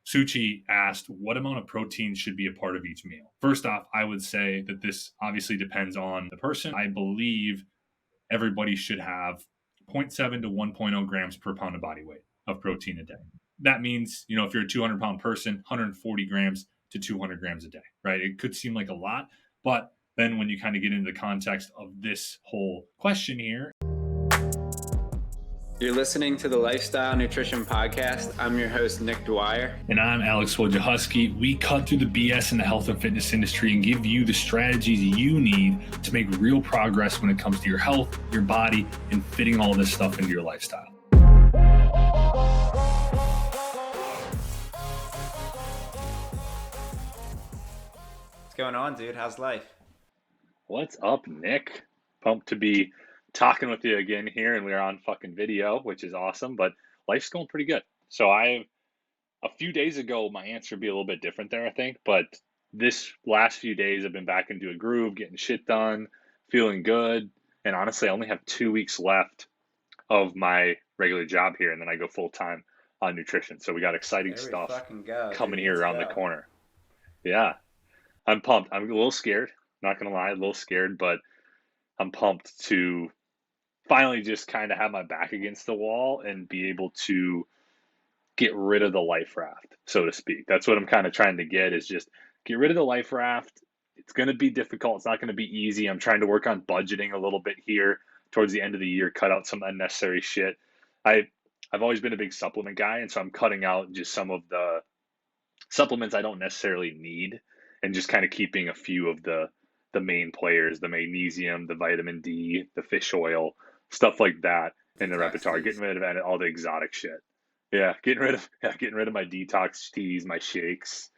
Suchi asked what amount of protein should be a part of each meal. First off, I would say that this obviously depends on the person. I believe everybody should have 0.7 to 1.0 grams per pound of body weight of protein a day. That means, if you're a 200-pound person, 140 grams to 200 grams a day, right? It could seem like a lot, but then when you kind of get into the context of this whole question here. You're listening to the Lifestyle Nutrition Podcast. I'm your host, Nick Dwyer. And I'm Alex Wojciechowski. We cut through the BS in the health and fitness industry and give you the strategies you need to make real progress when it comes to your health, your body, and fitting all this stuff into your lifestyle. What's going on, dude? How's life? What's up, Nick? Pumped to be talking with you again here, and we're on fucking video, which is awesome, but life's going pretty good. So a few days ago, my answer would be a little bit different there, I think, but this last few days I've been back into a groove, getting shit done, feeling good, and honestly, I only have 2 weeks left of my regular job here, and then I go full-time on nutrition. So we got exciting stuff coming here around the corner. Yeah, I'm pumped. I'm a little scared, not gonna lie, a little scared, but I'm pumped to finally just kind of have my back against the wall and be able to get rid of the life raft, so to speak. That's what I'm kind of trying to get, is just get rid of the life raft. It's going to be difficult. It's not going to be easy. I'm trying to work on budgeting a little bit here towards the end of the year, cut out some unnecessary shit. I've always been a big supplement guy, and so I'm cutting out just some of the supplements I don't necessarily need and just kind of keeping a few of the main players, the magnesium, the vitamin D, the fish oil, stuff like that in the repertoire, getting rid of all the exotic shit. Yeah, getting rid of my detox teas, my shakes,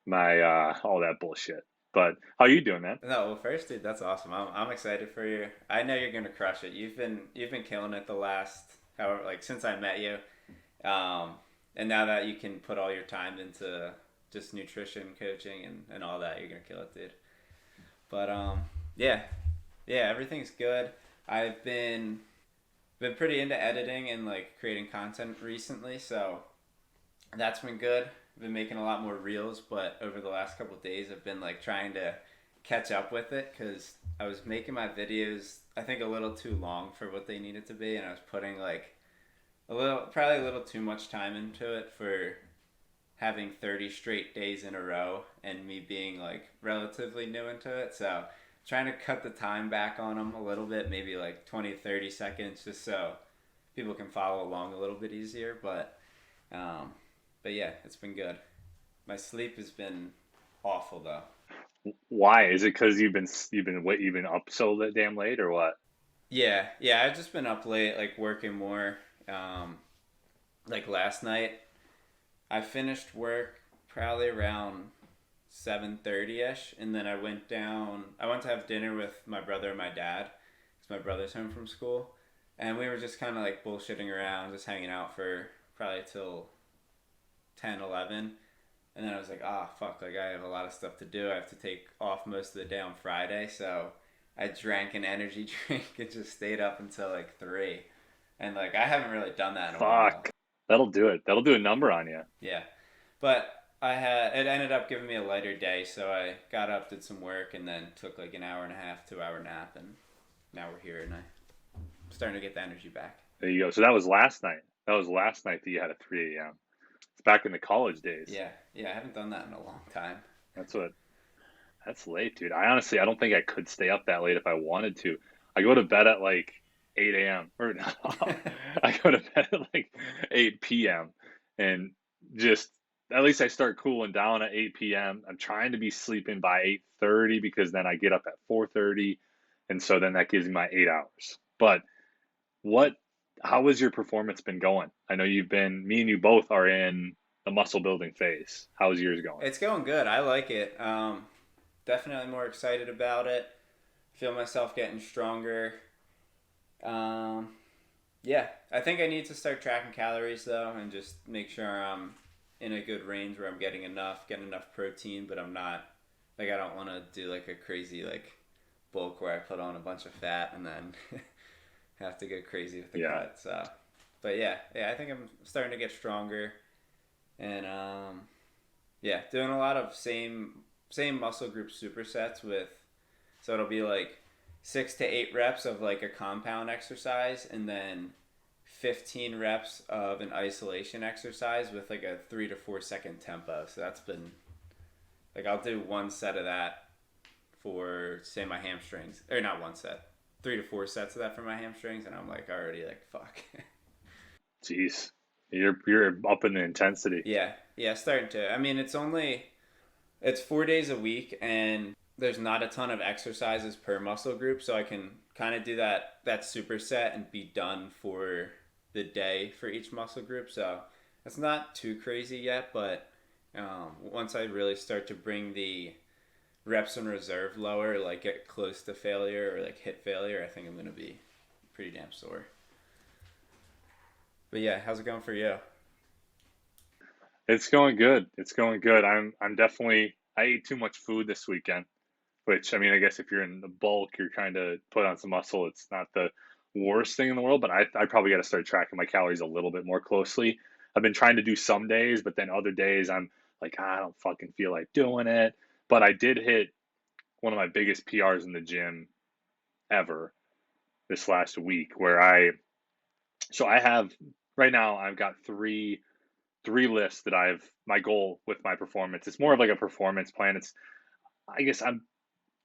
my all that bullshit. But how you doing, man? No, well, first, dude, that's awesome. I'm excited for you. I know you're gonna crush it. You've been killing it the last since I met you, and now that you can put all your time into just nutrition coaching and all that, you're gonna kill it, dude. But yeah, everything's good. I've been pretty into editing and creating content recently, so that's been good. I've been making a lot more reels, but over the last couple of days I've been trying to catch up with it, because I was making my videos I think a little too long for what they needed to be, and I was putting probably a little too much time into it for having 30 straight days in a row and me being relatively new into it. So trying to cut the time back on them a little bit, maybe 20, 30 seconds, just so people can follow along a little bit easier. But yeah, it's been good. My sleep has been awful though. Why? Is it because you've been up so damn late, or what? Yeah, I've just been up late, working more. Last night, I finished work probably around 7:30ish, and then I went to have dinner with my brother and my dad, because my brother's home from school, and we were just kind of bullshitting around, just hanging out for probably till 10, 11, and then I was fuck, I have a lot of stuff to do. I have to take off most of the day on Friday, so I drank an energy drink and just stayed up until 3, and I haven't really done that in a while. Fuck. That'll do it. That'll do a number on you. Yeah. But it ended up giving me a lighter day, so I got up, did some work, and then took an hour and a half, 2-hour nap, and now we're here, and I'm starting to get the energy back. There you go. So that was last night. That you had at 3 a.m. It's back in the college days. Yeah, I haven't done that in a long time. That's late, dude. I don't think I could stay up that late if I wanted to. I go to bed at 8 a.m. or no, I go to bed at 8 p.m. and just at least I start cooling down at 8 p.m. I'm trying to be sleeping by 8:30, because then I get up at 4:30, and so then that gives me my 8 hours. But how has your performance been going? I know me and you both are in the muscle building phase. How's yours going? It's going good. I like it. Definitely more excited about it. Feel myself getting stronger. Yeah, I think I need to start tracking calories though, and just make sure I'm in a good range where I'm getting enough protein, but I'm not, I don't want to do a crazy bulk where I put on a bunch of fat and then have to go crazy with the cut. So, but yeah, I think I'm starting to get stronger, and Yeah, doing a lot of same muscle group supersets with, so it'll be like 6 to 8 reps of like a compound exercise, and then 15 reps of an isolation exercise with like a 3 to 4 second tempo. So that's been like, I'll do one set of that for, say, my hamstrings, or not one set, 3 to 4 sets of that for my hamstrings, and I'm like already like, fuck. Jeez, you're up in the intensity. Yeah, starting to. I mean, it's 4 days a week, and there's not a ton of exercises per muscle group, so I can kind of do that superset and be done for the day for each muscle group. So it's not too crazy yet, but once I really start to bring the reps in reserve lower, like get close to failure or like hit failure, I think I'm going to be pretty damn sore. But yeah, how's it going for you? It's going good. It's going good. I'm definitely, I ate too much food this weekend, which, I mean, I guess if you're in the bulk, you're trying to put on some muscle. It's not the worst thing in the world, but I probably got to start tracking my calories a little bit more closely. I've been trying to do some days, but then other days I'm like, I don't fucking feel like doing it. But I did hit one of my biggest PRs in the gym ever this last week, where so I have, right now I've got three lifts that my goal with my performance. It's more of like a performance plan. I guess I'm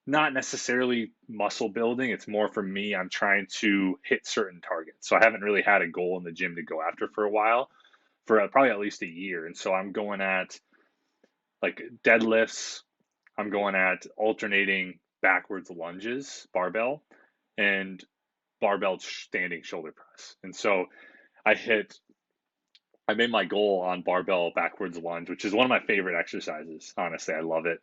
not necessarily muscle building. It's more for me, I'm trying to hit certain targets. So I haven't really had a goal in the gym to go after for a while, for probably at least a year. And so I'm going at like deadlifts, I'm going at alternating backwards lunges, barbell, and barbell standing shoulder press. And so I made my goal on barbell backwards lunge, which is one of my favorite exercises. Honestly, I love it.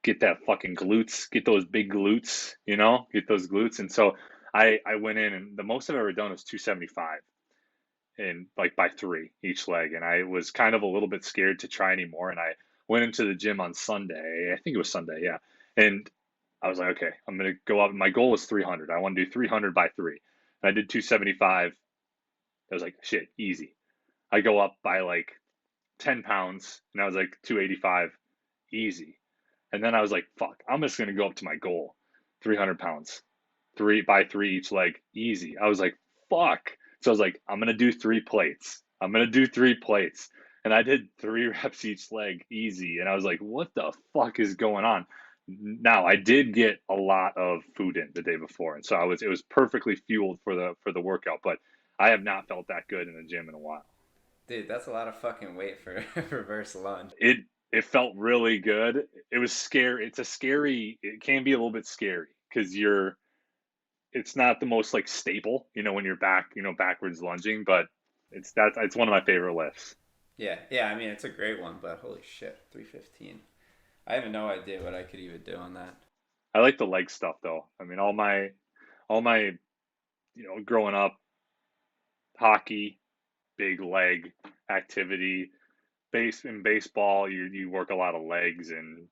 Get that fucking glutes, get those big glutes, get those glutes. And so I went in, and the most I've ever done was 275 and like by 3 each leg. And I was kind of a little bit scared to try anymore. And I went into the gym on Sunday. I think it was Sunday. Yeah. And I was like, okay, I'm going to go up. My goal was 300. I want to do 300 by 3. And I did 275. I was like, shit, easy. I go up by like 10 pounds, and I was like 285, easy. And then I was like, fuck, I'm just going to go up to my goal, 300 pounds, 3 by 3 each leg, easy. I was like, fuck. So I was like, I'm going to do 3 plates. I'm going to do 3 plates. And I did 3 reps each leg, easy. And I was like, what the fuck is going on? Now, I did get a lot of food in the day before, and so it was perfectly fueled for the workout, but I have not felt that good in the gym in a while. Dude, that's a lot of fucking weight for reverse lunge. It felt really good. It was scary. It can be a little bit scary because it's not the most like stable, when you're backwards lunging, but it's one of my favorite lifts. Yeah. I mean, it's a great one, but holy shit, 315. I have no idea what I could even do on that. I like the leg stuff though. I mean, all my growing up, hockey, big leg activity. In baseball, you work a lot of legs and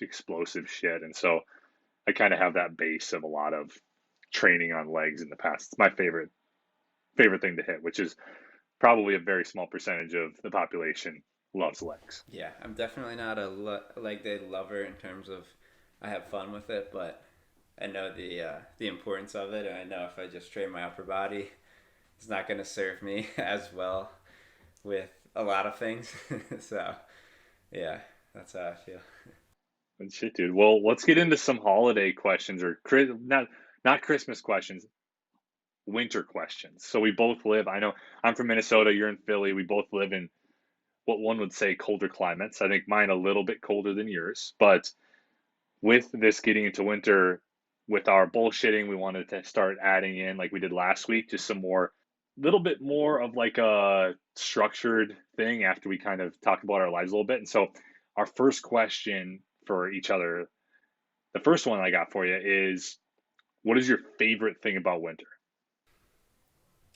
explosive shit, and so I kind of have that base of a lot of training on legs in the past. It's my favorite thing to hit, which is probably a very small percentage of the population loves legs. Yeah, I'm definitely not a leg day lover in terms of, I have fun with it, but I know the importance of it, and I know if I just train my upper body, it's not going to serve me as well with a lot of things. So, yeah, that's how I feel. And shit, dude. Well, let's get into some holiday questions, or not Christmas questions, winter questions. So we both live. I know I'm from Minnesota. You're in Philly. We both live in what one would say colder climates. I think mine a little bit colder than yours. But with this getting into winter, with our bullshitting, we wanted to start adding in, like we did last week, just some more, little bit more of like a structured thing after we kind of talk about our lives a little bit. And so our first question for each other, the first one I got for you is, what is your favorite thing about winter?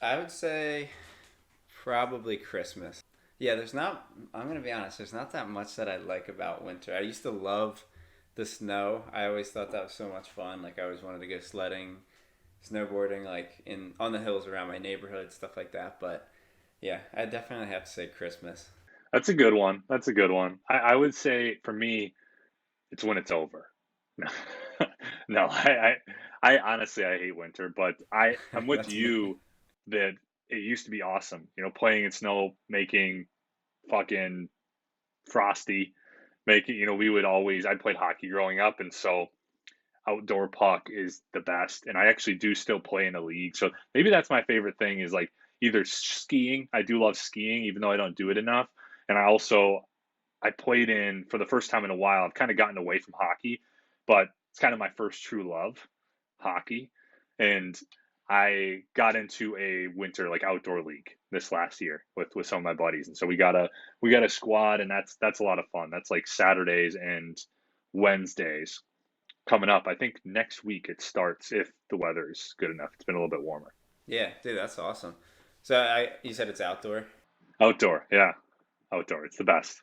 I would say probably Christmas. Yeah, I'm going to be honest, there's not that much that I like about winter. I used to love the snow. I always thought that was so much fun. Like, I always wanted to go sledding, snowboarding, like on the hills around my neighborhood, stuff like that. But yeah, I definitely have to say Christmas. That's a good one. That's a good one. I would say for me, it's when it's over. No, no, I honestly I hate winter, but I'm with That's me. you that it used to be awesome. You know, playing in snow, making fucking frosty, making we would always I played hockey growing up, and so outdoor puck is the best. And I actually do still play in a league, so maybe that's my favorite thing is like either skiing. I do love skiing, even though I don't do it enough. And I played in for the first time in a while. I've kind of gotten away from hockey, but it's kind of my first true love, hockey. And I got into a winter like outdoor league this last year with some of my buddies. And so we got a squad, and that's a lot of fun. That's like Saturdays and Wednesdays coming up. I think next week it starts if the weather is good enough. It's been a little bit warmer. Yeah, dude, that's awesome. So you said it's outdoor. Outdoor, yeah. Outdoor. It's the best.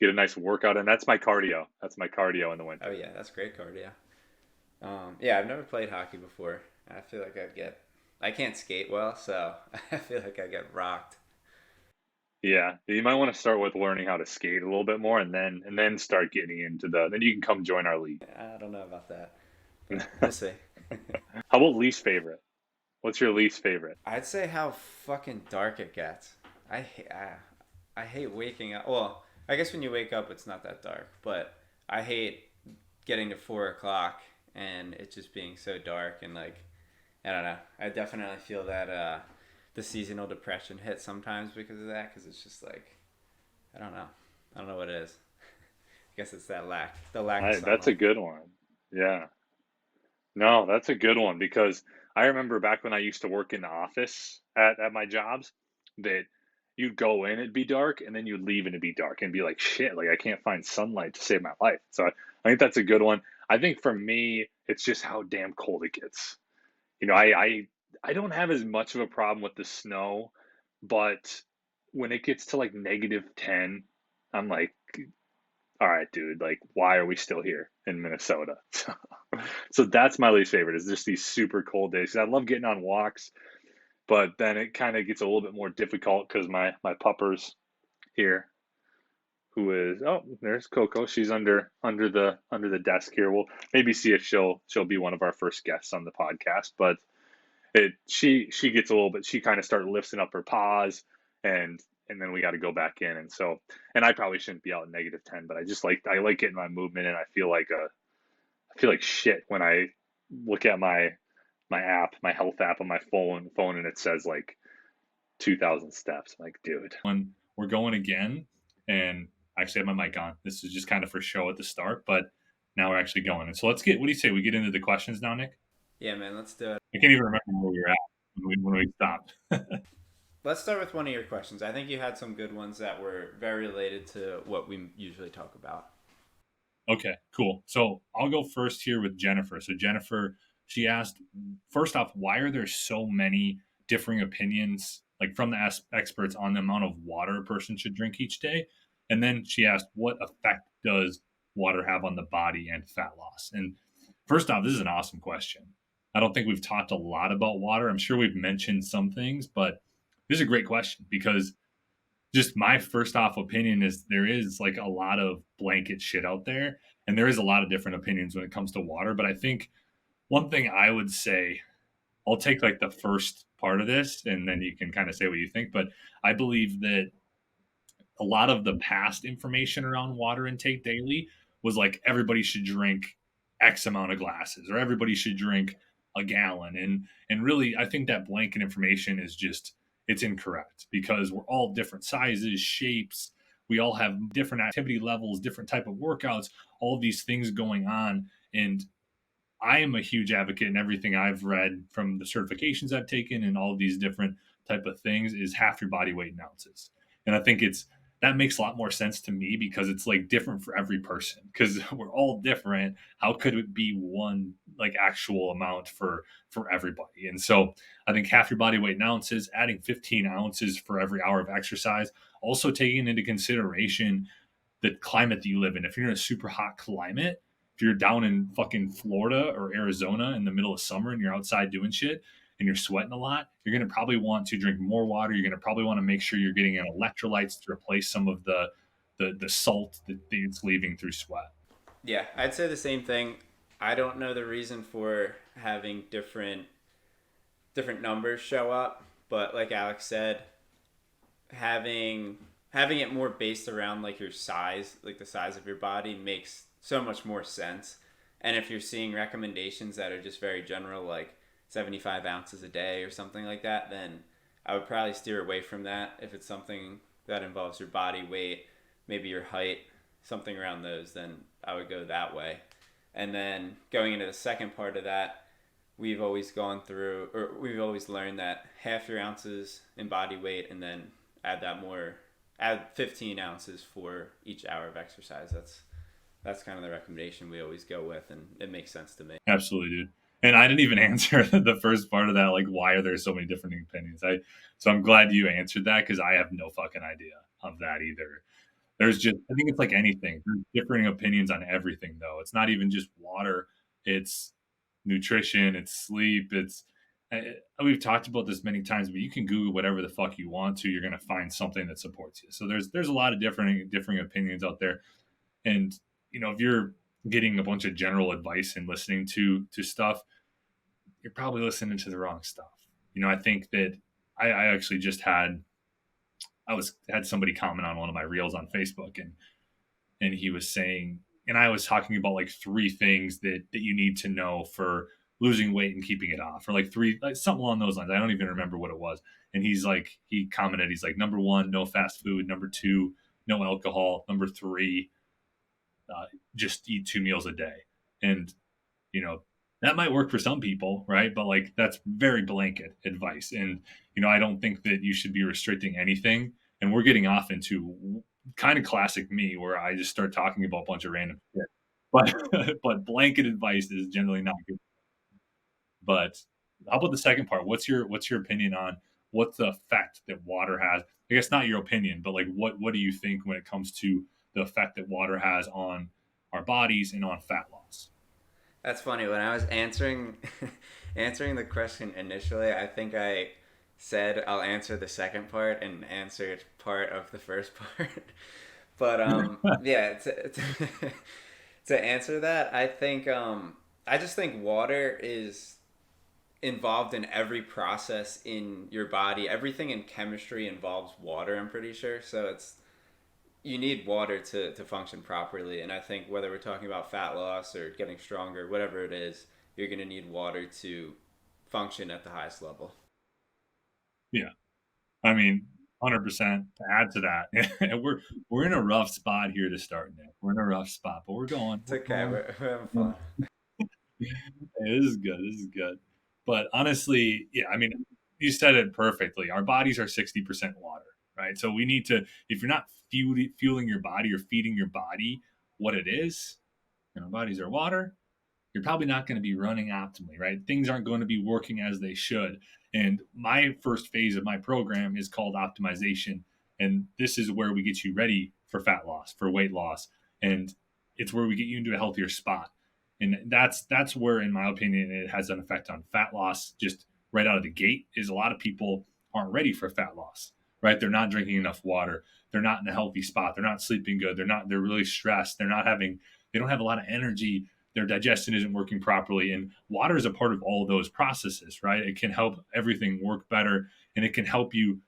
Get a nice workout, and that's my cardio. That's my cardio in the Oh winter. yeah, that's great cardio. Yeah, I've never played hockey before. I feel like I can't skate well, so I feel like I get rocked. Yeah, you might want to start with learning how to skate a little bit more, and then start getting into the. Then you can come join our league. I don't know about that, but we'll see. How about least favorite? What's your least favorite? I'd say how fucking dark it gets. I hate waking up. Well, I guess when you wake up, it's not that dark, but I hate getting to 4 o'clock and it just being so dark and like I don't know. I definitely feel that the seasonal depression hit sometimes because of that. Because it's just like I don't know. I don't know what it is. I guess it's the lack of That's a sunlight. good one. Yeah. No, that's a good one because I remember back when I used to work in the office at my jobs that you'd go in, it'd be dark, and then you'd leave and it'd be dark and be like, shit, like I can't find sunlight to save my life. So I think that's a good one. I think for me, it's just how damn cold it gets. You know, I don't have as much of a problem with the snow, but when it gets to like -10, I'm like, all right, dude, like, why are we still here in Minnesota? So that's my least favorite is just these super cold days. I love getting on walks, but then it kind of gets a little bit more difficult because my puppers here, who is there's Coco. She's under the desk here. We'll maybe see if she'll be one of our first guests on the podcast. But she gets a little bit. She kind of start lifting up her paws, and and then we got to go back in. And so and I probably shouldn't be out in -10, but I like getting my movement, and I feel like shit when I look at my app, my health app on my phone, and it says like 2,000 steps. I'm like, dude. When we're going again, and I actually have my mic on. This is just kind of for show at the start, but now we're actually going. And so let's get. What do you say? We get into the questions now, Nick. Yeah, man. Let's do it. I can't even remember where we were at when we stopped. Let's start with one of your questions. I think you had some good ones that were very related to what we usually talk about. Okay, cool. So I'll go first here with Jennifer. So Jennifer, she asked, first off, why are there so many differing opinions, like from the experts, on the amount of water a person should drink each day? And then she asked, what effect does water have on the body and fat loss? And first off, this is an awesome question. I don't think we've talked a lot about water. I'm sure we've mentioned some things, but this is a great question because just my first off opinion is there is like a lot of blanket shit out there and there is a lot of different opinions when it comes to water, but I think one thing I would say, I'll take like the first part of this and then you can kind of say what you think, but I believe that a lot of the past information around water intake daily was like everybody should drink x amount of glasses or everybody should drink a gallon, and really I think that blanket information is just, it's incorrect because we're all different sizes, shapes, we all have different activity levels, different type of workouts, all of these things going on. And I am a huge advocate, and everything I've read from the certifications I've taken and all of these different type of things is half your body weight in ounces. And I think it's that makes a lot more sense to me because it's like different for every person because we're all different. How could it be one like actual amount for everybody? And so I think half your body weight in ounces, adding 15 ounces for every hour of exercise, also taking into consideration the climate that you live in. If you're in a super hot climate, if you're down in fucking Florida or Arizona in the middle of summer and you're outside doing shit, and you're sweating a lot, you're going to probably want to drink more water. You're going to probably want to make sure you're getting in electrolytes to replace some of the salt that it's leaving through sweat. Yeah, I'd say the same thing. I don't know the reason for having different numbers show up, but like Alex said, having it more based around like your size, like the size of your body, makes so much more sense. And if you're seeing recommendations that are just very general, like 75 ounces a day or something like that, then I would probably steer away from that. If it's something that involves your body weight, maybe your height, something around those, then I would go that way. And then going into the second part of that, we've always gone through, or we've always learned that half your ounces in body weight, and then add 15 ounces for each hour of exercise. That's kind of the recommendation we always go with, and it makes sense to me. Absolutely, dude. And I didn't even answer the first part of that, like why are there so many different opinions? So I'm glad you answered that, because I have no fucking idea of that either. There's just, I think it's like anything. There's differing opinions on everything, though. It's not even just water. It's nutrition. It's sleep. We've talked about this many times, but you can Google whatever the fuck you want to. You're gonna find something that supports you. So there's a lot of differing opinions out there, and if you're getting a bunch of general advice and listening to stuff, you're probably listening to the wrong stuff. I think that I actually just had somebody comment on one of my reels on Facebook, and he was saying, and I was talking about like 3 things that you need to know for losing weight and keeping it off, or like 3, like something along those lines. I don't even remember what it was. And he commented, he's like, number 1, no fast food. Number 2, no alcohol. Number 3, just eat 2 meals a day. And, that might work for some people, right? But like, that's very blanket advice. And, I don't think that you should be restricting anything. And we're getting off into kind of classic me, where I just start talking about a bunch of random shit. But blanket advice is generally not good. But how about the second part? What's your opinion on what's the effect that water has? I guess not your opinion, but like what do you think when it comes to the effect that water has on our bodies and on fat loss? That's funny. When I was answering answering the question initially, I think I said I'll answer the second part and answered part of the first part. But yeah, to answer that, I think I just think water is involved in every process in your body. Everything in chemistry involves water, I'm pretty sure. So you need water to function properly. And I think whether we're talking about fat loss or getting stronger, whatever it is, you're going to need water to function at the highest level. Yeah. I mean, 100% to add to that. we're in a rough spot here to start, Nick. We're in a rough spot, but we're going. It's okay. We're having fun. Hey, this is good. This is good. But honestly, yeah, I mean, you said it perfectly. Our bodies are 60% water, right? So we need to, if you're not fueling your body or feeding your body what it is, and our bodies are water, you're probably not going to be running optimally, right? Things aren't going to be working as they should. And my first phase of my program is called optimization. And this is where we get you ready for fat loss, for weight loss. And it's where we get you into a healthier spot. And that's where, in my opinion, it has an effect on fat loss just right out of the gate. Is a lot of people aren't ready for fat loss, right? They're not drinking enough water. They're not in a healthy spot. They're not sleeping good. They're really stressed. They don't have a lot of energy. Their digestion isn't working properly. And water is a part of all of those processes, right? It can help everything work better, and it can help you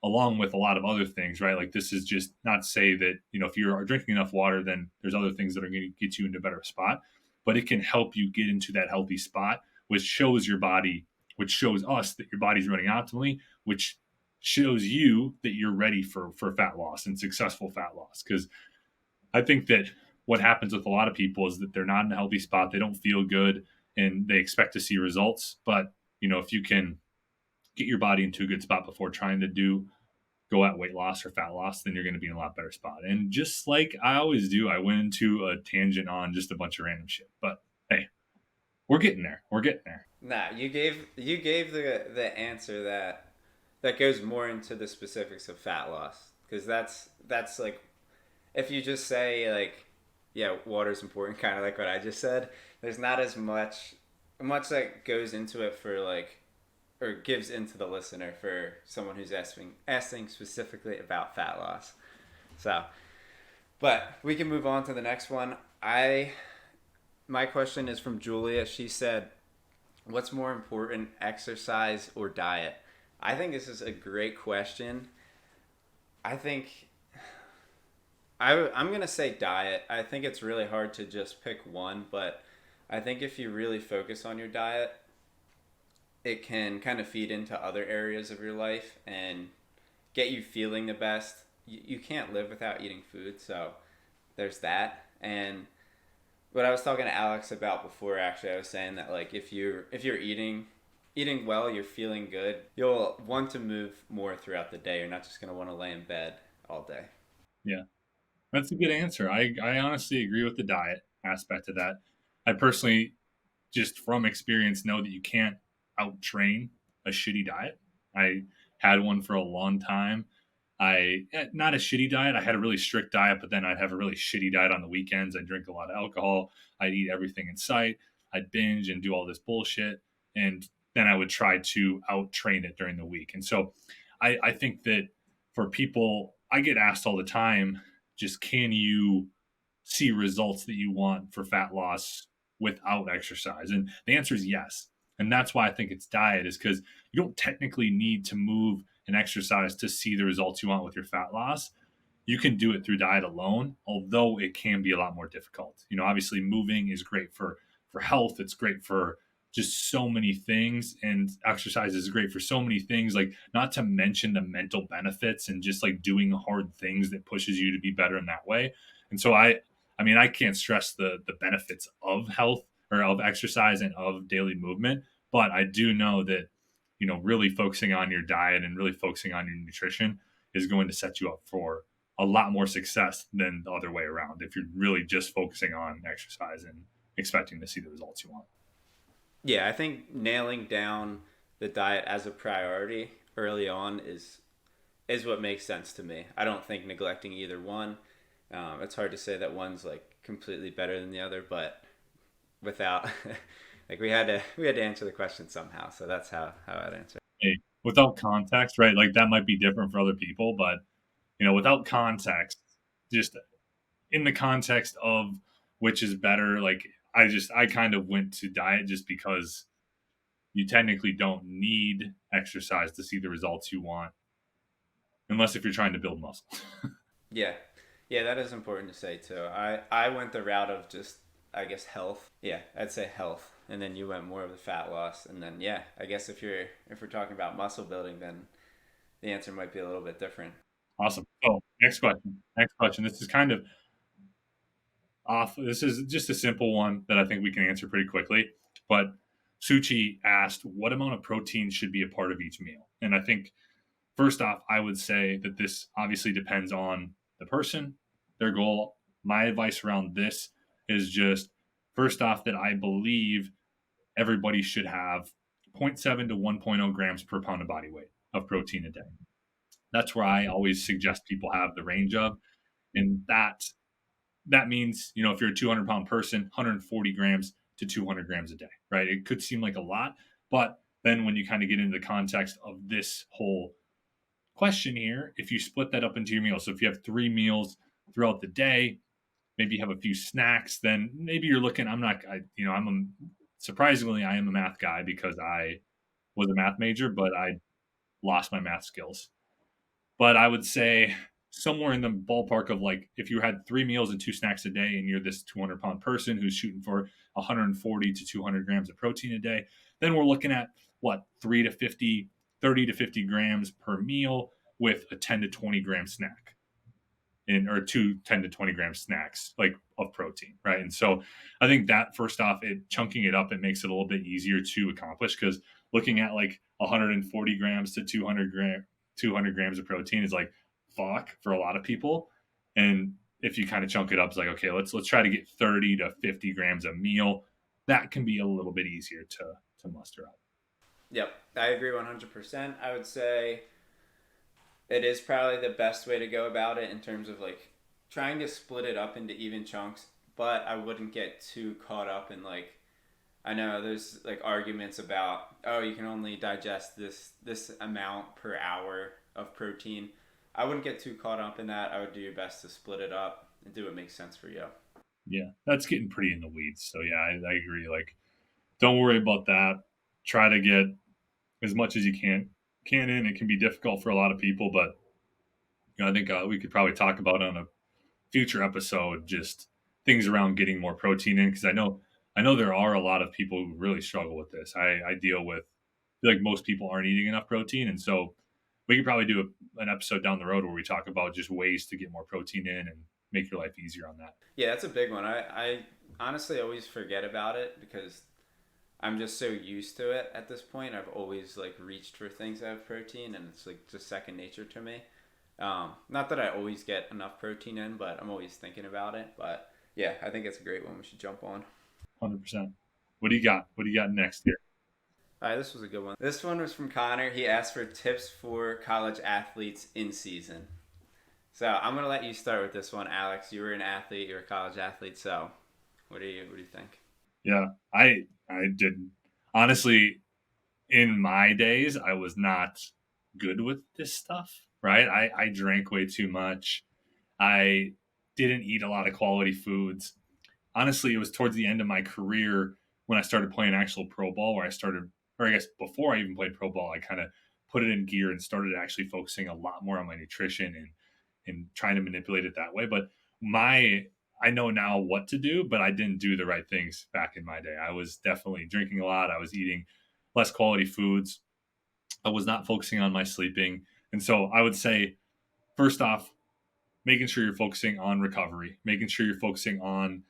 along with a lot of other things, right? Like, this is just not to say that, if you are drinking enough water, then there's other things that are going to get you into a better spot, but it can help you get into that healthy spot, which shows your body, which shows us that your body's running optimally, which shows you that you're ready for fat loss and successful fat loss. Because I think that what happens with a lot of people is that they're not in a healthy spot. They don't feel good, and they expect to see results. But, if you can get your body into a good spot before trying to go at weight loss or fat loss, then you're going to be in a lot better spot. And just like I always do, I went into a tangent on just a bunch of random shit. But hey, we're getting there. We're getting there. Nah, you gave the answer that goes more into the specifics of fat loss, because that's like, if you just say like, yeah, water's important, kind of like what I just said, there's not as much that goes into it for like or gives into the listener for someone who's asking specifically about fat loss. So, but we can move on to the next one. My question is from Julia. She said, "What's more important, exercise or diet?" I think this is a great question. I think I'm gonna say diet. I think it's really hard to just pick one, but I think if you really focus on your diet, it can kind of feed into other areas of your life and get you feeling the best. You can't live without eating food, so there's that. And what I was talking to Alex about before, actually, I was saying that like if you're eating well, you're feeling good, you'll want to move more throughout the day. You're not just gonna want to lay in bed all day. Yeah, that's a good answer. I honestly agree with the diet aspect of that. I personally, just from experience, know that you can't out train a shitty diet. I had one for a long time. Not a shitty diet. I had a really strict diet, but then I'd have a really shitty diet on the weekends. I'd drink a lot of alcohol. I'd eat everything in sight. I'd binge and do all this bullshit. And then I would try to out train it during the week. And so I think that for people, I get asked all the time, just can you see results that you want for fat loss without exercise? And the answer is yes. And that's why I think it's diet, is because you don't technically need to move and exercise to see the results you want with your fat loss. You can do it through diet alone, although it can be a lot more difficult. Obviously moving is great for health. It's great for just so many things, and exercise is great for so many things, like not to mention the mental benefits and just like doing hard things that pushes you to be better in that way. And so I mean, I can't stress the benefits of health or of exercise and of daily movement, but I do know that really focusing on your diet and really focusing on your nutrition is going to set you up for a lot more success than the other way around if you're really just focusing on exercise and expecting to see the results you want. Yeah, I think nailing down the diet as a priority early on is what makes sense to me. I don't think neglecting either one. It's hard to say that one's like completely better than the other, but without like we had to answer the question somehow. So that's how I'd answer. Hey, without context, right? Like that might be different for other people, but without context, just in the context of which is better, like I kind of went to diet just because you technically don't need exercise to see the results you want, unless if you're trying to build muscle. Yeah, yeah, that is important to say too. I went the route of just I guess health. Yeah, I'd say health, and then you went more of the fat loss, and then yeah, I guess if we're talking about muscle building, then the answer might be a little bit different. Awesome. So next question. Next question. This is kind of off. This is just a simple one that I think we can answer pretty quickly. But Suchi asked, what amount of protein should be a part of each meal? And I think first off, I would say that this obviously depends on the person, their goal. My advice around this is just first off that I believe everybody should have zero point 0.7 to 1.0 grams per pound of body weight of protein a day. That's where I always suggest people have the range of. And that means, if you're a 200-pound person, 140 grams to 200 grams a day, right? It could seem like a lot, but then when you kind of get into the context of this whole question here, if you split that up into your meals, so if you have 3 meals throughout the day, maybe you have a few snacks, then maybe you're looking, surprisingly, I am a math guy because I was a math major, but I lost my math skills. But I would say somewhere in the ballpark of like if you had 3 meals and 2 snacks a day and you're this 200-pound person who's shooting for 140 to 200 grams of protein a day, then we're looking at what 30 to 50 grams per meal with a 10 to 20 gram snack or two 10 to 20 gram snacks like of protein, right? And so I think that first off, chunking it up, it makes it a little bit easier to accomplish, because looking at like 140 grams to 200 grams of protein is like fuck for a lot of people. And if you kind of chunk it up, it's like, okay, let's try to get 30 to 50 grams a meal. That can be a little bit easier to muster up. Yep, I agree 100%. I would say it is probably the best way to go about it in terms of like trying to split it up into even chunks, but I wouldn't get too caught up in like I know there's like arguments about, oh, you can only digest this amount per hour of protein. I wouldn't get too caught up in that. I would do your best to split it up and do what makes sense for you. Yeah, that's getting pretty in the weeds. So yeah, I agree. Like, don't worry about that. Try to get as much as you can in. It can be difficult for a lot of people, but I think we could probably talk about on a future episode just things around getting more protein in, because I know there are a lot of people who really struggle with this. I deal with, I feel like most people aren't eating enough protein, and so we could probably do an episode down the road where we talk about just ways to get more protein in and make your life easier on that. Yeah, that's a big one. I honestly always forget about it because I'm just so used to it at this point. I've always like reached for things that have protein, and it's like just second nature to me. Not that I always get enough protein in, but I'm always thinking about it. But yeah, I think it's a great one. We should jump on. 100%. What do you got? What do you got next here? All right, this was a good one. This one was from Connor. He asked for tips for college athletes in season. So I'm gonna let you start with this one, Alex. You were an athlete. You're a college athlete. So what do you think? Yeah, I did honestly, in my days I was not good with this stuff, right? I drank way too much. I didn't eat a lot of quality foods. Honestly, it was towards the end of my career when I started playing actual pro ball, where I started, or I guess before I even played pro ball, I kind of put it in gear and started actually focusing a lot more on my nutrition and trying to manipulate it that way. But my I know now what to do, but I didn't do the right things back in my day. I was definitely drinking a lot. I was eating less quality foods. I was not focusing on my sleeping. And so I would say, first off, making sure you're focusing on recovery, making sure you're focusing on,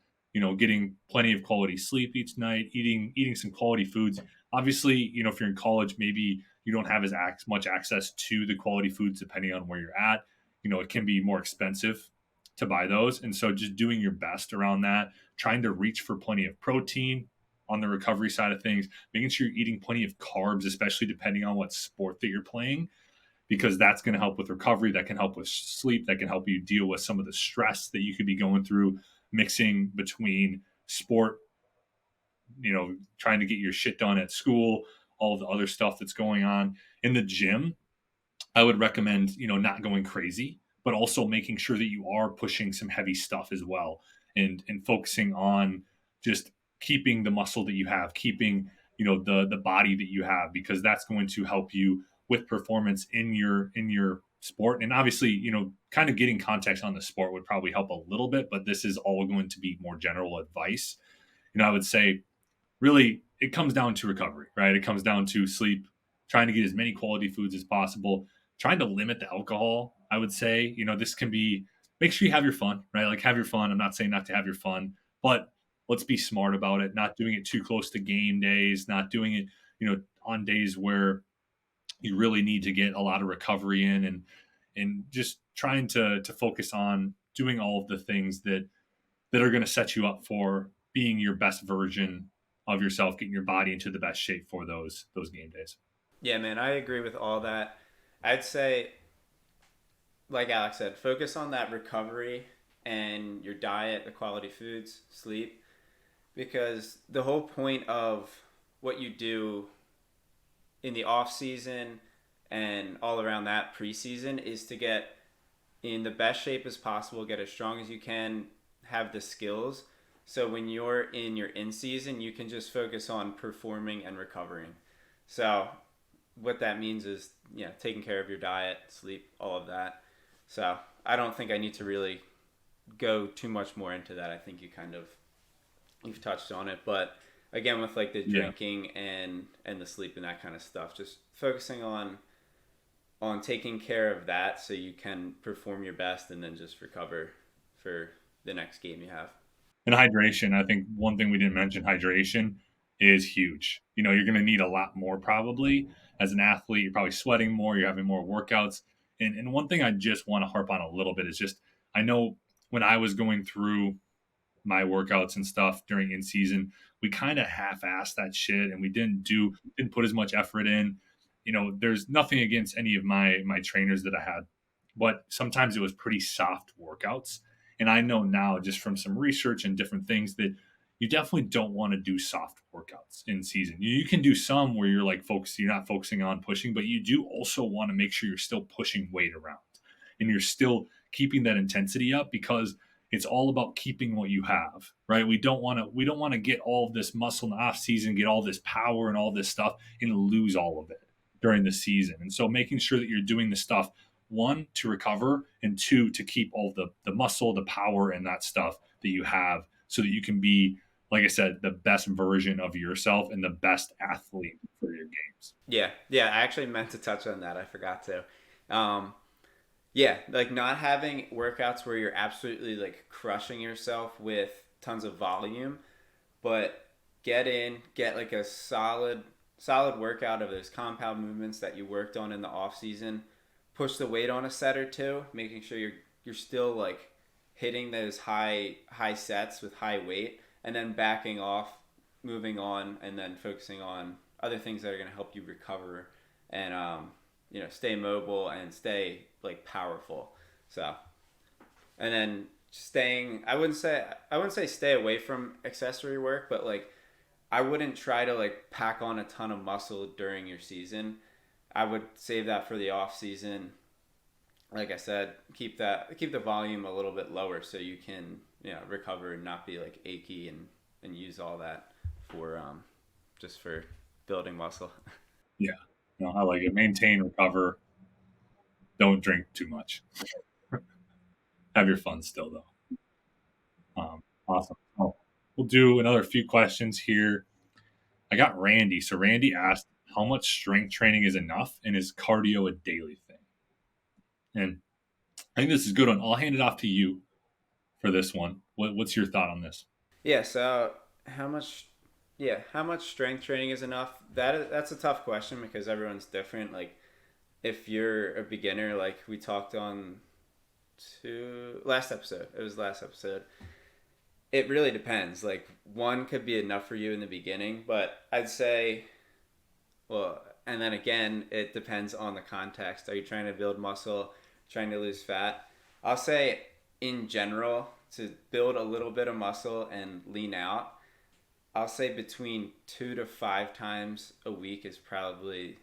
getting plenty of quality sleep each night, eating some quality foods. Obviously, if you're in college, maybe you don't have as much access to the quality foods depending on where you're at. It can be more expensive to buy those. And so just doing your best around that, trying to reach for plenty of protein on the recovery side of things, making sure you're eating plenty of carbs, especially depending on what sport that you're playing, because that's going to help with recovery. That can help with sleep. That can help you deal with some of the stress that you could be going through mixing between sport, trying to get your shit done at school, all the other stuff that's going on in the gym. I would recommend, not going crazy, but also making sure that you are pushing some heavy stuff as well, and focusing on just keeping the muscle that you have, keeping, the body that you have, because that's going to help you with performance in your sport. And obviously, kind of getting context on the sport would probably help a little bit, but this is all going to be more general advice. I would say really it comes down to recovery, right? It comes down to sleep, trying to get as many quality foods as possible, trying to limit the alcohol. I would say, this can be, make sure you have your fun, right? Like, have your fun. I'm not saying not to have your fun, but let's be smart about it. Not doing it too close to game days, not doing it, on days where you really need to get a lot of recovery in, and just trying to focus on doing all of the things that are going to set you up for being your best version of yourself, getting your body into the best shape for those game days. Yeah, man, I agree with all that. I'd say, like Alex said, focus on that recovery and your diet, the quality foods, sleep, because the whole point of what you do in the off season and all around that preseason is to get in the best shape as possible, get as strong as you can, have the skills. So when you're in your in season, you can just focus on performing and recovering. So what that means is, taking care of your diet, sleep, all of that. So I don't think I need to really go too much more into that. I think you've touched on it, but again, with like the drinking and the sleep and that kind of stuff, just focusing on taking care of that so you can perform your best and then just recover for the next game you have. And hydration, I think one thing we didn't mention, hydration is huge. You're going to need a lot more probably as an athlete. You're probably sweating more, you're having more workouts. And one thing I just want to harp on a little bit is just, I know when I was going through my workouts and stuff during in season, we kind of half-assed that shit, and we didn't put as much effort in. There's nothing against any of my trainers that I had, but sometimes it was pretty soft workouts. And I know now, just from some research and different things, that you definitely don't want to do soft workouts in season. You can do some where you're like you're not focusing on pushing, but you do also want to make sure you're still pushing weight around and you're still keeping that intensity up, because it's all about keeping what you have, right? We don't want to get all of this muscle in the off season, get all this power and all this stuff, and lose all of it during the season. And so making sure that you're doing the stuff, one, to recover, and two, to keep all the muscle, the power, and that stuff that you have, so that you can be, like I said, the best version of yourself and the best athlete for your games. Yeah, yeah. I actually meant to touch on that. I forgot to. Um, Yeah, like not having workouts where you're absolutely like crushing yourself with tons of volume, but get like a solid workout of those compound movements that you worked on in the off season. Push the weight on a set or two, making sure you're still like hitting those high sets with high weight, and then backing off, moving on, and then focusing on other things that are going to help you recover and stay mobile and stay like powerful. So, and then staying, I wouldn't say stay away from accessory work, but like I wouldn't try to like pack on a ton of muscle during your season. I would save that for the off season. Like I said, keep the volume a little bit lower so you can recover and not be like achy and use all that for just for building muscle. Yeah, no, I like it. Maintain, recover. Don't drink too much. Have your fun still, though. Awesome. Oh, we'll do another few questions here. I got Randy. So Randy asked, how much strength training is enough, and is cardio a daily thing? And I think this is a good one. I'll hand it off to you for this one. What's your thought on this? Yeah. So how much? Yeah, how much strength training is enough? That's a tough question because everyone's different. Like if you're a beginner, like we talked on to last episode. It was last episode. It really depends. Like one could be enough for you in the beginning, but I'd say, well, and then again, it depends on the context. Are you trying to build muscle, trying to lose fat? I'll say in general, to build a little bit of muscle and lean out, I'll say between 2 to 5 times a week is probably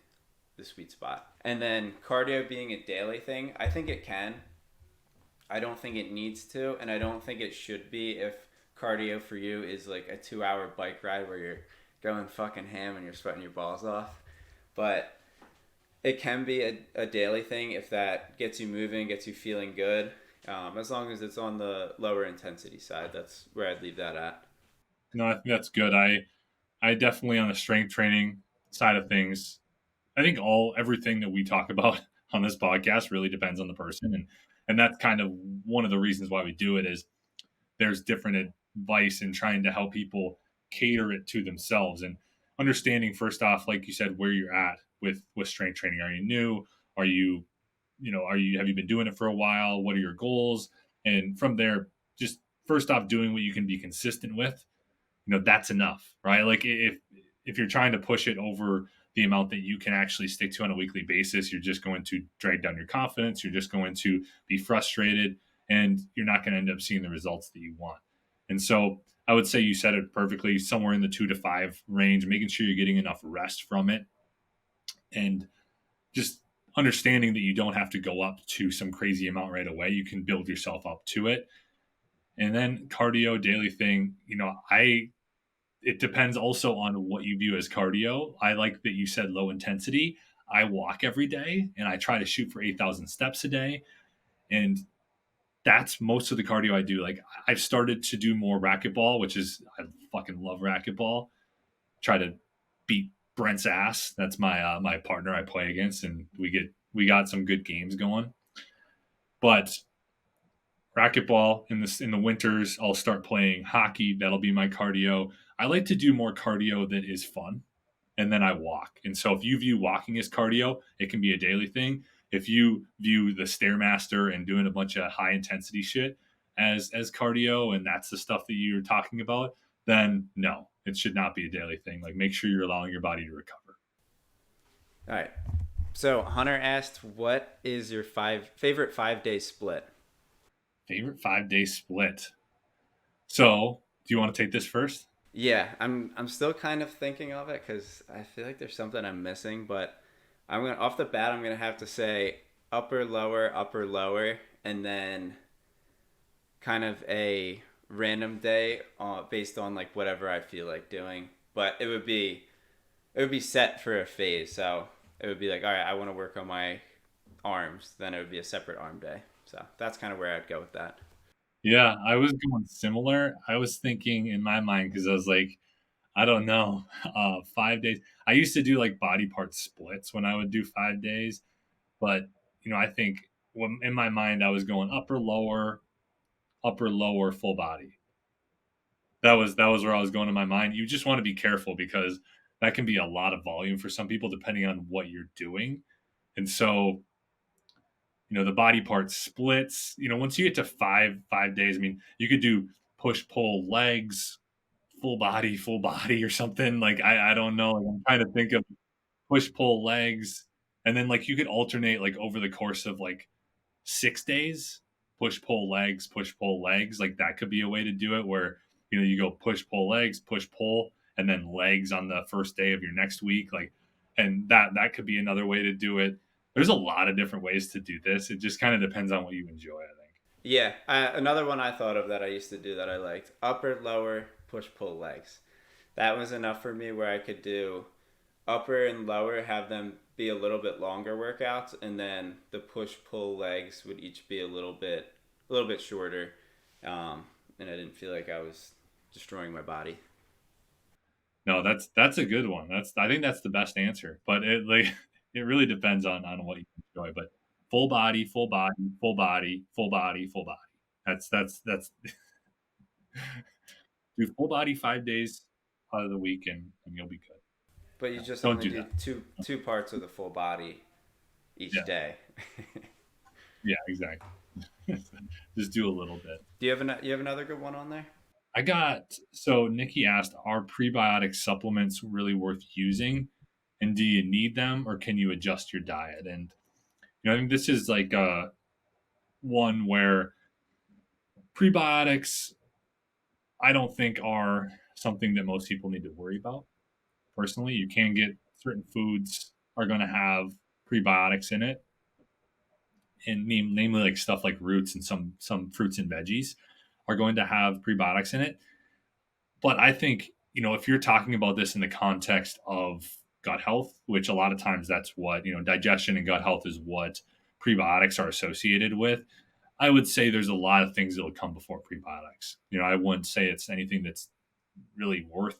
the sweet spot. And then cardio being a daily thing, I think it can. I don't think it needs to, and I don't think it should be if cardio for you is like a 2 hour bike ride where you're going fucking ham and you're sweating your balls off. But it can be a daily thing if that gets you moving, gets you feeling good. As long as it's on the lower intensity side, that's where I'd leave that at. No, I think that's good. I definitely, on the strength training side of things, I think everything that we talk about on this podcast really depends on the person, and that's kind of one of the reasons why we do it. Is there's different advice in trying to help people cater it to themselves, and understanding, first off, like you said, where you're at with strength training. Are you new? Are you have you been doing it for a while? What are your goals? And from there, just first off, doing what you can be consistent with, that's enough, right? Like if you're trying to push it over the amount that you can actually stick to on a weekly basis, you're just going to drag down your confidence. You're just going to be frustrated, and you're not going to end up seeing the results that you want. And so I would say you said it perfectly, somewhere in the 2 to 5 range, making sure you're getting enough rest from it, and just understanding that you don't have to go up to some crazy amount right away. You can build yourself up to it. And then cardio daily thing, it depends also on what you view as cardio. I like that you said low intensity. I walk every day and I try to shoot for 8,000 steps a day. And that's most of the cardio I do. Like I've started to do more racquetball, which is, I fucking love racquetball. Try to beat Brent's ass. That's my partner I play against, and we got some good games going. But racquetball in the winters, I'll start playing hockey. That'll be my cardio. I like to do more cardio that is fun, and then I walk. And so if you view walking as cardio, it can be a daily thing. If you view the Stairmaster and doing a bunch of high intensity shit as cardio, and that's the stuff that you're talking about, then no, it should not be a daily thing. Like make sure you're allowing your body to recover. All right. So Hunter asked, what is your favorite 5-day split? Favorite 5-day split. So Do you want to take this first? Yeah, I'm still kind of thinking of it because I feel like there's something I'm missing, but I'm gonna off the bat I'm gonna have to say upper lower, and then kind of a random day based on like whatever I feel like doing. But it would be set for a phase, so it would be like, all right, I want to work on my arms, then it would be a separate arm day. So that's kind of where I'd go with that. Yeah, I was going similar. I was thinking in my mind because I was like, I don't know, 5 days. I used to do like body part splits when I would do 5 days, but I think when in my mind I was going upper, lower, full body. That was where I was going in my mind. You just want to be careful because that can be a lot of volume for some people depending on what you're doing. And so, the body part splits, once you get to five days, I mean, you could do push pull legs, full body or something. Like I don't know. Like, I'm trying to think of push pull legs. And then like you could alternate like over the course of like 6 days, push pull legs. Like that could be a way to do it where you go push pull legs, push pull, and then legs on the first day of your next week. Like, and that could be another way to do it. There's a lot of different ways to do this. It just kind of depends on what you enjoy, I think. Yeah, another one I thought of that I used to do that I liked: upper lower push pull legs. That was enough for me where I could do upper and lower, have them be a little bit longer workouts, and then the push pull legs would each be a little bit shorter, and I didn't feel like I was destroying my body. No, that's a good one. I think that's the best answer. But it like it really depends on what you enjoy. But full body, full body, full body, full body, full body. That's do full body 5 days out of the week and you'll be good. But you just Don't only do do that. two parts of the full body each Yeah, day. yeah, exactly. Just do a little bit. You have another good one on there? I got so Nikki asked, are prebiotic supplements really worth using? And do you need them or can you adjust your diet? And I think this is like one where prebiotics I don't think are something that most people need to worry about. Personally, you can get certain foods are going to have prebiotics in it, and namely like stuff like roots and some fruits and veggies are going to have prebiotics in it. But I think, if you're talking about this in the context of gut health, which a lot of times that's what, digestion and gut health is what prebiotics are associated with. I would say there's a lot of things that will come before prebiotics. I wouldn't say it's anything that's really worth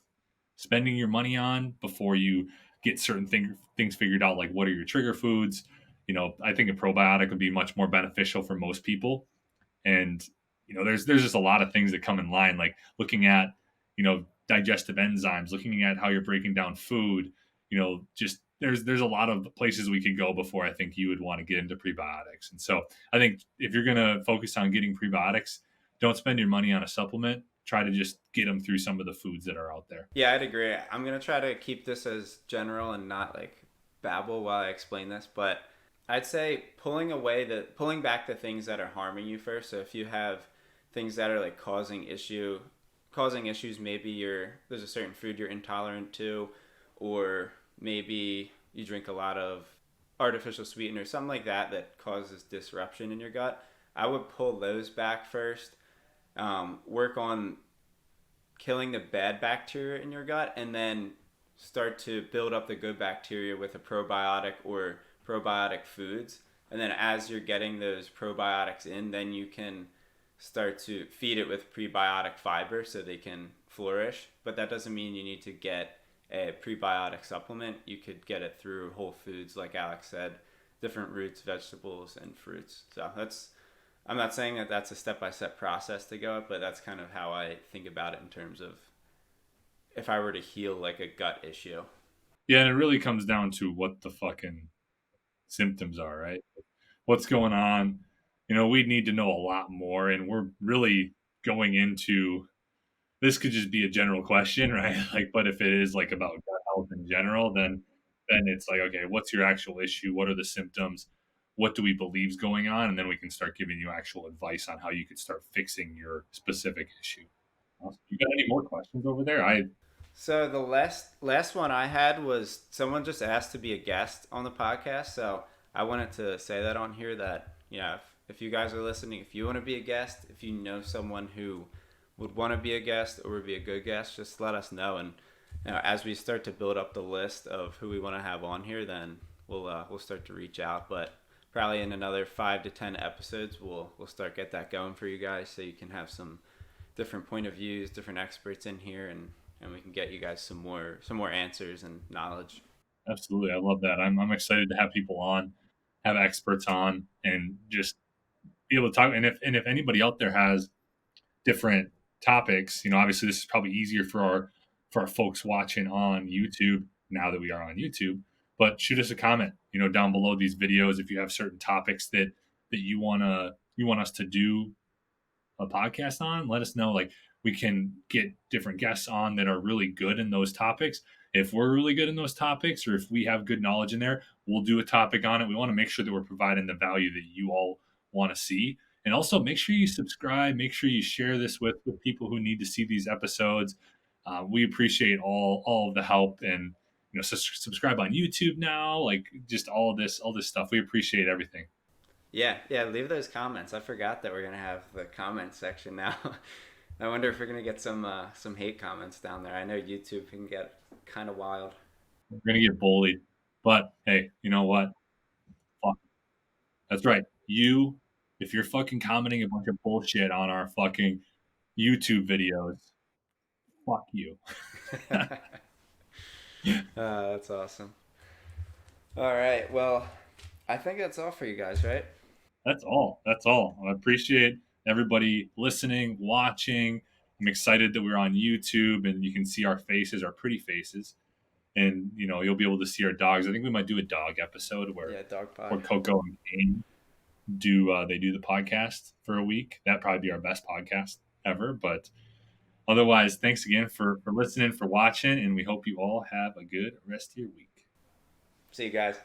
spending your money on before you get certain things figured out, like what are your trigger foods. I think a probiotic would be much more beneficial for most people. And there's just a lot of things that come in line, like looking at digestive enzymes, looking at how you're breaking down food. Just there's a lot of places we could go before I think you would want to get into prebiotics. And so I think if you're going to focus on getting prebiotics, don't spend your money on a supplement. Try to just get them through some of the foods that are out there. Yeah, I'd agree. I'm gonna try to keep this as general and not like babble while I explain this, but I'd say pulling back the things that are harming you first. So if you have things that are like causing issues, maybe there's a certain food you're intolerant to, or maybe you drink a lot of artificial sweetener, something like that causes disruption in your gut. I would pull those back first, work on killing the bad bacteria in your gut, and then start to build up the good bacteria with a probiotic or probiotic foods. And then as you're getting those probiotics in, then you can start to feed it with prebiotic fiber so they can flourish. But that doesn't mean you need to get a prebiotic supplement. You could get it through whole foods, like Alex said, different roots, vegetables, and fruits. So I'm not saying that that's a step-by-step process to go up, but that's kind of how I think about it in terms of if I were to heal like a gut issue. Yeah, and it really comes down to what the fucking symptoms are, right? What's going on? We need to know a lot more, and we're really going into this could just be a general question, right? Like, but if it is like about gut health in general, then it's like, okay, what's your actual issue? What are the symptoms? What do we believe is going on? And then we can start giving you actual advice on how you could start fixing your specific issue. Awesome. You got any more questions over there? So the last one I had was someone just asked to be a guest on the podcast. So I wanted to say that on here that, if you guys are listening, if you want to be a guest, if you know someone who would want to be a guest or would be a good guest, just let us know. And as we start to build up the list of who we want to have on here, then we'll start to reach out. But probably in another 5 to 10 episodes, we'll start get that going for you guys, so you can have some different point of views, different experts in here, and we can get you guys some more answers and knowledge. Absolutely. I love that. I'm excited to have people on, have experts on, and just be able to talk. And if anybody out there has different topics, obviously this is probably easier for our folks watching on YouTube now that we are on YouTube. But shoot us a comment, down below these videos if you have certain topics that you want us to do a podcast on. Let us know. Like, we can get different guests on that are really good in those topics. If we're really good in those topics, or if we have good knowledge in there, we'll do a topic on it. We want to make sure that we're providing the value that you all want to see. And also make sure you subscribe, make sure you share this with people who need to see these episodes. We appreciate all of the help, and subscribe on YouTube now, like just all this stuff. We appreciate everything. Yeah, leave those comments. I forgot that we're gonna have the comment section now. I wonder if we're gonna get some hate comments down there. I know YouTube can get kind of wild. We're gonna get bullied, but hey, you know what? Fuck. That's right. If you're fucking commenting a bunch of bullshit on our fucking YouTube videos, fuck you. That's awesome. All right. Well, I think that's all for you guys, right? That's all. I appreciate everybody listening, watching. I'm excited that we're on YouTube and you can see our faces, our pretty faces. And, you'll be able to see our dogs. I think we might do a dog episode where dog pod. where Coco and Kane do the podcast for a week. That'd probably be our best podcast ever. But otherwise, thanks again for listening, for watching, and we hope you all have a good rest of your week. See you guys.